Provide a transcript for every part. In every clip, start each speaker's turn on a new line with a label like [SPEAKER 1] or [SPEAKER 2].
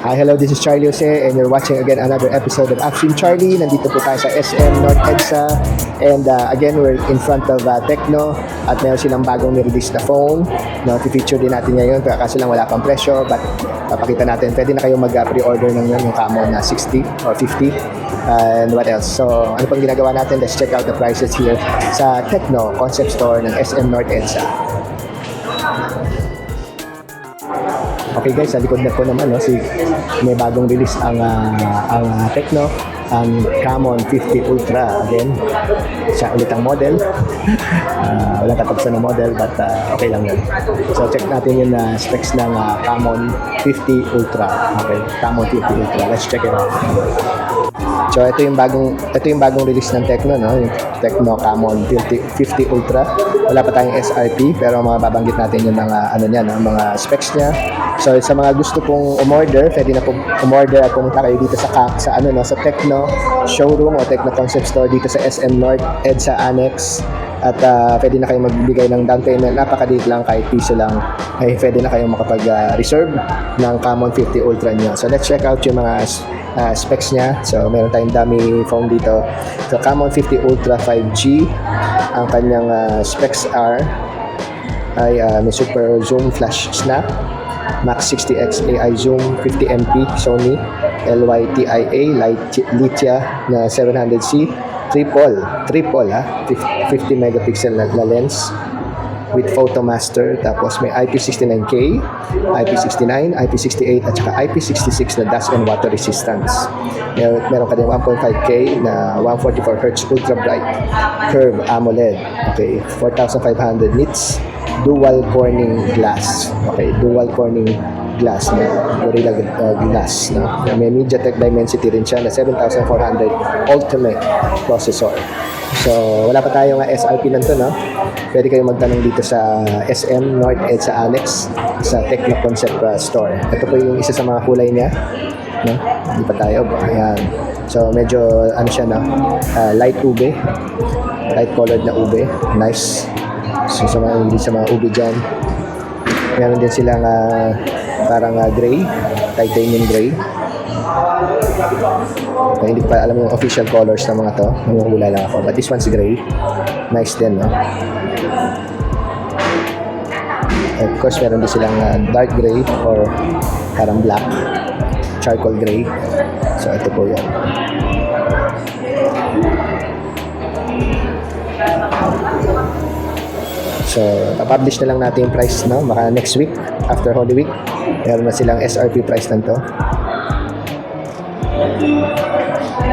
[SPEAKER 1] Hello, this is Charlie Jose and you're watching again another episode of Upstream Charlie. Nandito po tayo sa SM North EDSA and again, we're in front of Tecno at meron silang bagong nirelease na phone. No, i-feature din natin ngayon kaso lang wala pang presyo but papakita natin. Pwede na kayo mag-pre-order ng yung Camon na 60 or 50 and what else. So, ano pang ginagawa natin? Let's check out the prices here sa Tecno Concept Store ng SM North EDSA. Okay guys, sa likod na po naman may bagong release ang Tecno, ang Camon 50 Ultra. Again, siya ulit ang model. Walang katapos na model but okay lang yun. So check natin yung specs ng Camon 50 Ultra. Okay, Camon 50 Ultra. Let's check it out. So ito yung bagong release ng Tecno, no? Yung Tecno Camon 50 Ultra. Wala pa tayong SRP pero mababanggit natin yung mga mga specs niya. So sa mga gusto pong umorder, pwede na pong umorder at pumunta kayo dito sa Tecno showroom o Tecno Concept Store dito sa SM North EDSA Annex. At pwede na kayong magbigay ng down payment, napakaliit lang, kahit piso lang, ay pwede na kayong makapag-reserve ng Camon 50 Ultra nyo. So let's check out yung mga specs niya. So meron tayong dummy phone dito. So Camon 50 Ultra 5G, ang kanyang specs ay may super zoom flash snap, Max 60x AI zoom, 50MP Sony LYTIA Lithia na 700C, triple 50 megapixel na lens with PhotoMaster, tapos may IP69K, IP69, IP68 at saka IP66 na dust and water resistance. Meron ka din 1.5K na 144Hz ultra bright curve AMOLED. Okay, 4,500 nits, dual Corning glass. Okay, dual Corning glass na Gorilla Glass na may MediaTek Dimensity rin siya na 7400 Ultimate processor. So wala pa tayong SRP nito, no? Pwede kayong magtanong dito sa SM North EDSA Annex sa Tecno Concept Store. Ito po yung isa sa mga kulay niya, no? Hindi pa tayo, ayan. So medyo siya na light ube, light colored na ube, nice. So sa mga ube dyan, meron din silang parang gray, titanium gray. Hindi ko pa alam yung official colors ng mga to, nanguhula lang ako, but this one's gray, nice din, no? Of course meron din silang dark gray or parang black, charcoal gray. So ito po yan. So, publish na lang natin yung price, no? Baka next week, after Holy Week, meron na silang SRP price nito.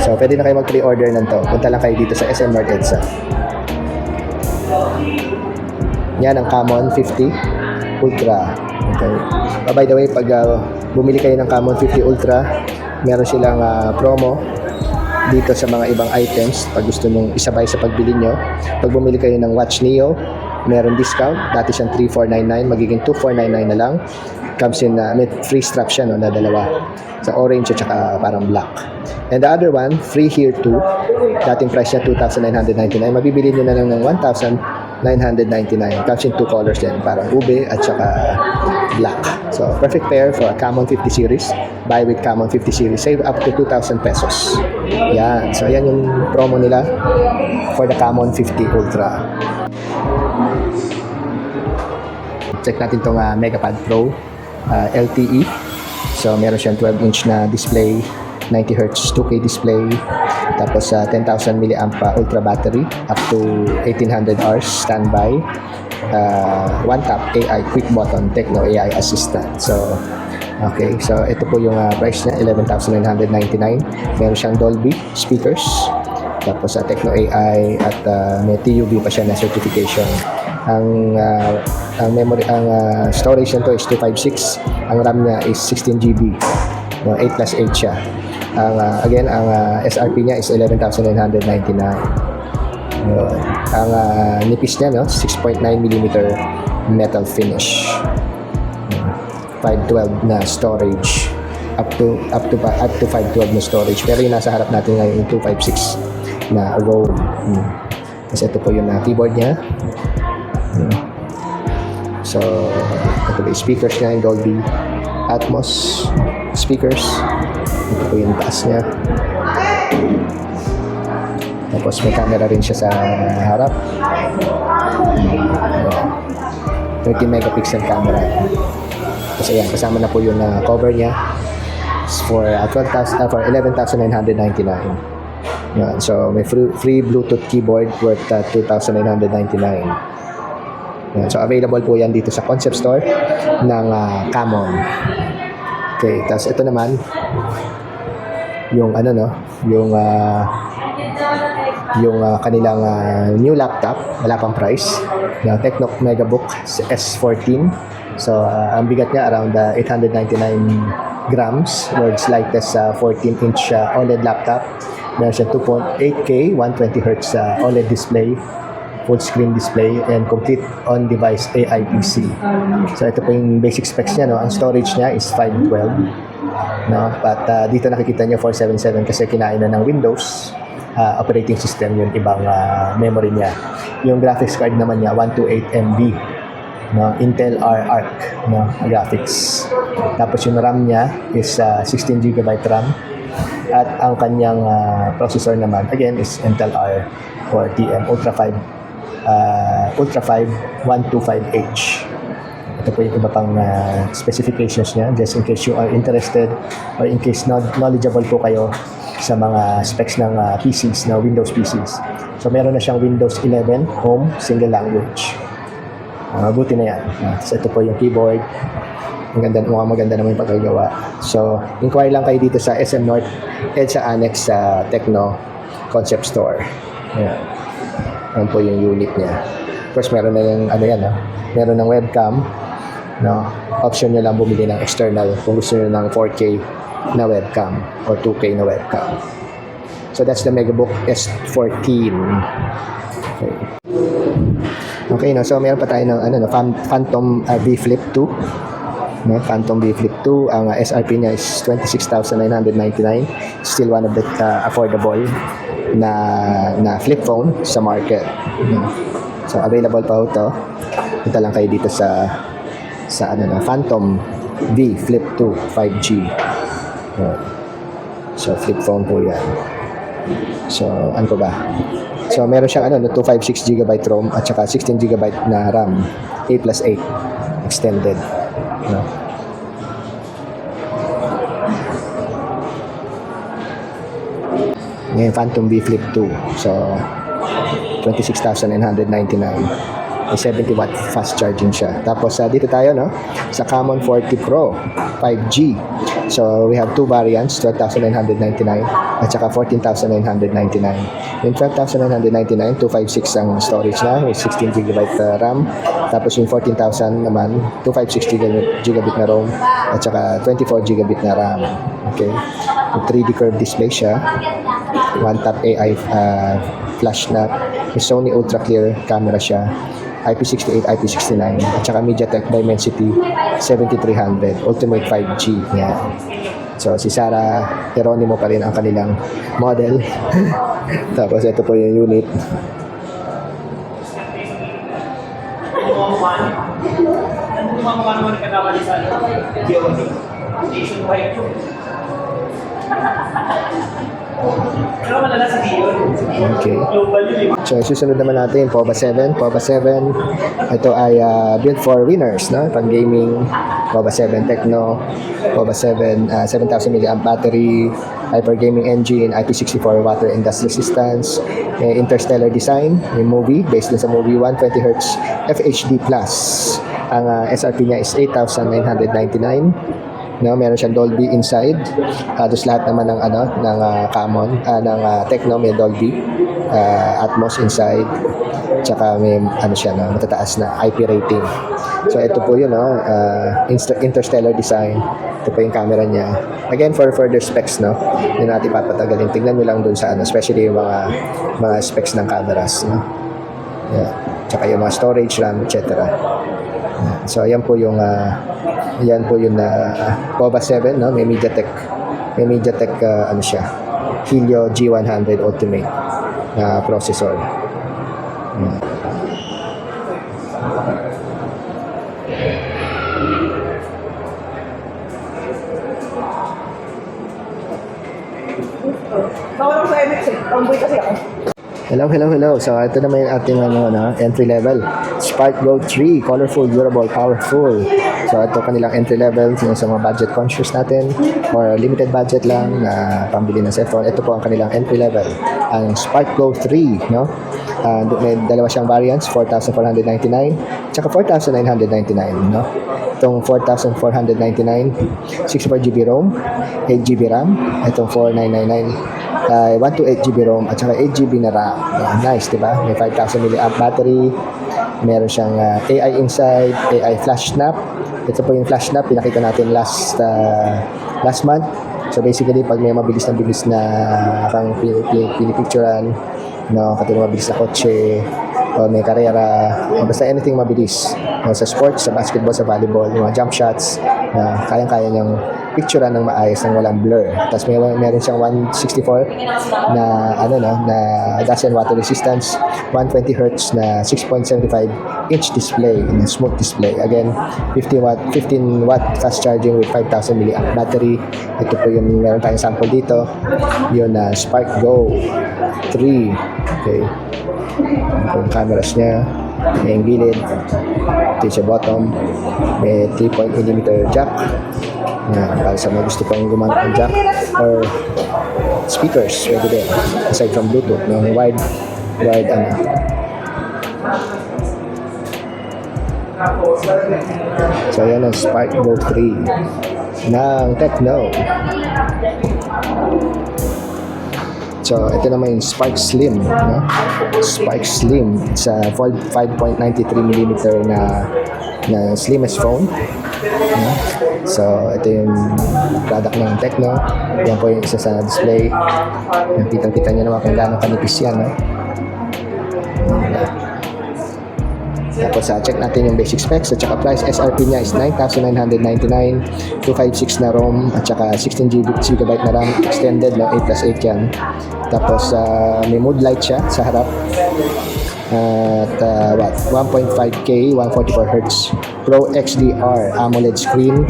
[SPEAKER 1] So, pwede na kayo mag-pre-order nito. Punta lang kayo dito sa SM North EDSA. Yan ang Camon 50 Ultra. Okay. By the way, pag bumili kayo ng Camon 50 Ultra, meron silang promo dito sa mga ibang items. Pag gusto nyo isabay sa pagbili nyo, pag bumili kayo ng Watch Neo, meron discount. Dati siyang 3,499, magiging 2,499 na lang. Comes in may free strap siya, no, na dalawa. Sa orange at saka parang black. And the other one, free here too. Dating price niya 2,999. Mabibili nyo na lang ng 1,999. Comes in two colors din, parang ube at saka black. So perfect pair for a Camon 50 series. Buy with Camon 50 series, save up to 2,000 pesos. Yan. So yan yung promo nila for the Camon 50 Ultra. Check natin itong Megapad Pro LTE. So meron siyang 12-inch na display, 90Hz 2K display, tapos 10,000 mAh ultra battery, up to 1,800 hours standby, one tap AI quick button, Tecno AI assistant. So okay, so ito po yung price niya, 11,999. Meron siyang Dolby speakers, tapos Tecno AI at may TUV pa siya na certification. Ang storage nito is 256. Ang RAM niya is 16GB. 8+8 siya. Again, ang SRP niya is 11,999. Ang nipis niya, no, 6.9mm metal finish. 512 na storage. Up to 512 na storage. Pero yung nasa harap natin ngayon yung 256 na ROM. Kasi ito po yung keyboard niya. So, ito ba yung speakers niya, yung Dolby. Atmos speakers. Ito po yung taas niya. Tapos may camera rin siya sa harap. 30 megapixel camera. Tapos ayan, kasama na po yung cover niya for 11,999. Yan. So may free Bluetooth keyboard worth 2,999. Yan. So available po yan dito sa concept store ng Camon. Okay, tapos ito naman yung kanilang new laptop, wala pang price, na Tecno Megabook S14. So ang bigat niya around 899 grams, world's lightest 14-inch OLED laptop. Meron siya 2.8K 120Hz OLED display, full screen display, and complete on-device AI PC. So ito po yung basic specs niya, no. Ang storage niya is 512, no. But dito nakikita niyo 477 kasi kinain na ng Windows operating system yung ibang memory niya. Yung graphics card naman niya 128 MB, no, Intel Arc, no, graphics. Tapos yung RAM niya is 16 GB RAM, at ang kanyang processor naman again is Intel R or TM Ultra 5 125H. Ito po yung iba pang specifications niya, just in case you are interested or in case knowledgeable po kayo sa mga specs ng PCs, na Windows PCs. So meron na siyang Windows 11 Home Single Language. Buti na yan. So ito po yung keyboard. Maganda naman yung pagkagawa. So inquire lang kayo dito sa SM North EDSA Annex sa Tecno Concept Store. Ayan. Yan po yung unit niya. Of course, meron na yung meron ng webcam, no. Option nyo lang bumili ng external kung gusto nyo ng 4K na webcam or 2K na webcam. So that's the Megabook S14. Okay, no. So meron pa tayo ng Phantom V Flip 2. No, Phantom V Flip 2, ang SRP niya is 26,999. Still one of the affordable na flip phone sa market. So available pa ito. Punta lang kayo dito sa Phantom V Flip 2 5G. So flip phone po yan. So ano pa ba? So meron siyang 256 GB ROM at saka 16 GB na RAM, 8+8 extended, no. Ngayon Phantom V Flip 2. So 26,999. May 70 watt fast charging siya. Tapos dito tayo, no, sa Camon 40 Pro 5G. So we have two variants, 12,999 at saka 14,999. Yung 12,999, 256 ang storage na with 16 GB RAM. Tapos yung 14,000 naman, 256 GB na ROM at saka 24 GB na RAM. Okay. Yung 3D curved display siya. One tap AI flash na. Yung Sony Ultra Clear camera siya. IP68, IP69 at saka MediaTek Dimensity 7300 Ultimate 5G. Yan. So si Sarah Geronimo pa rin ang kanilang model. Tapos ito po yung unit. Okay. So susunod naman natin POVA 7. POVA 7, ito ay built for winners, no? Pang gaming. POVA 7 Tecno, POVA 7 7,000 mAh battery, hyper gaming engine, IP64 water and dust resistance, interstellar design, may movie based din sa movie, 120Hz FHD+. Ang SRP niya is 8,999. No, meron siyang Dolby inside. Halos lahat naman ng Camon, ng Tecno may Dolby Atmos inside. Tsaka may matataas na IP rating. So ito po yun, interstellar design. Ito po yung camera niya. Again, for further specs, no, hindi natin papatagalin. Tingnan nyo lang dun sa especially yung mga specs ng cameras, no. Yeah. Tsaka yung mga storage, RAM, etc. So ayan po yung POVA 7, no, may MediaTek Helio G100 Ultimate na processor.
[SPEAKER 2] Bawal ako sa MX eh. Tomboy kasi ako.
[SPEAKER 1] Hello, hello, hello. So, ito naman yung ating entry level. Spark Go 3, colorful, durable, powerful. So, ito kanilang entry level yung sa mga budget conscious natin or limited budget lang na pambili ng cellphone. Ito po ang kanilang entry level. Ang Spark Go 3, no? May dalawa siyang variants, 4,499 tsaka 4,999, no? Itong 4,499, 64GB ROM, 8GB RAM. Itong 4,999, 128GB ROM at saka 8GB na RAM. Nice, di ba? May 5,000 mAh battery. Meron siyang AI inside, AI flash snap. Ito po yung flash snap, pinakita natin last month. So basically, pag may mabilis na kang pinipicturean, no, katulad mabilis na kotse, o may karera, o basta anything mabilis. No, sa sports, sa basketball, sa volleyball, yung mga jump shots, na kayang-kaya niyang picturean ng maayos ng walang blur. Tapos meron siyang 164 na na dust and water resistance, 120 Hz na 6.75 inch display, na smooth display. Again, 15 watt fast charging with 5,000 mAh battery. Ito po yung meron tayong sample dito. Yun na Spark Go 3. Okay. Ito yung cameras niya. May yung gilid. Ito yung sa bottom. May 3.0mm jack. Yan, para sa mga gusto pang gumamit ng jack or speakers, pwede din. Aside from Bluetooth, may wide So yan ang Spark Go 3 ng Tecno. So ito naman yung Spark Slim, no? Spark Slim, it's a 5.93mm na slimmest phone. So ito yung product ng Tecno. Yan po yung isa sa display. Kitang-kita nyo naman kung gaano kanipis yan, no? Tapos check natin yung basic specs at saka price. SRP niya is 9,999, 256 na ROM at saka 16GB na RAM extended, no? 8+8 yan. Tapos may mood light siya sa harap at 1.5K 144Hz Pro XDR AMOLED screen.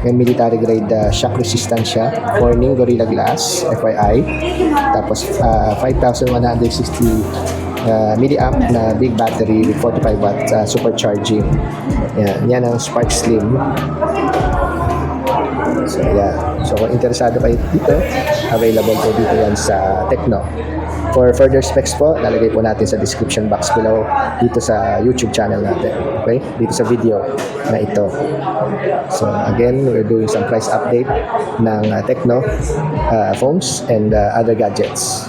[SPEAKER 1] May military grade shock resistant siya. Corning Gorilla Glass, FYI. Tapos 5,160 milliamp na big battery with 45 watt supercharging. Yan ang Spark Slim. So yeah. So kung interesado kayo dito, available po dito yan sa Tecno. For further specs po, lalagay po natin sa description box below dito sa YouTube channel natin. Okay? Dito sa video na ito. So again, we're doing some price update ng Tecno phones and other gadgets.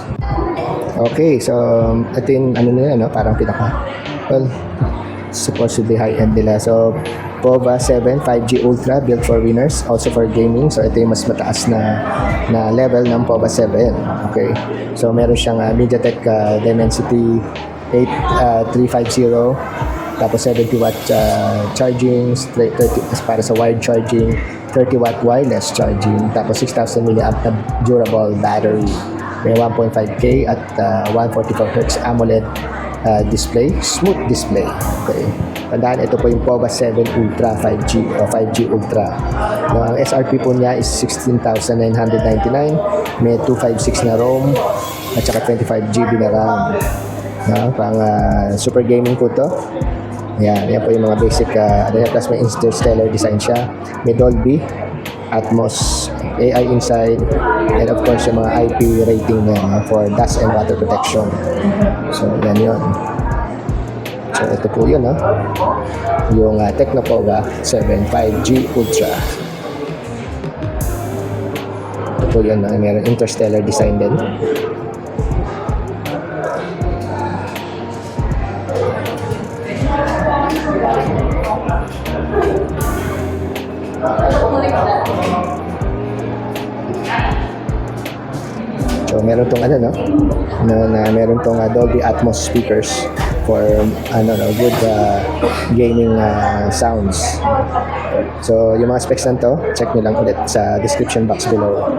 [SPEAKER 1] Okay, so ito yung parang supposedly high-end nila. So POVA 7 5G Ultra built for winners, also for gaming. So ito yung mas mataas na level ng POVA 7. Okay. So meron siyang MediaTek Dimensity 8350, tapos 70 watt charging, 30 para sa wired charging, 30 watt wireless charging, tapos 6,000 mAh na durable battery. May 1.5K at 144Hz AMOLED display, smooth display. Okay. Tandaan, ito po yung POVA 7 Ultra 5G o 5G Ultra. Ang SRP po niya is 16,999. May 256 na ROM at saka 25GB na RAM. Pang super gaming po to. Yan po yung mga basic plus may interstellar design siya. May Dolby Atmos, AI inside, and of course yung mga IP rating niya for dust and water protection. So yan yun. So ito po yun, yung Tecno POVA 7 5G Ultra. Ito po yun, meron interstellar design din. So meron tong meron tong Dolby Atmos speakers for good gaming sounds. So yung mga specs nito, check nyo lang ulit sa description box below.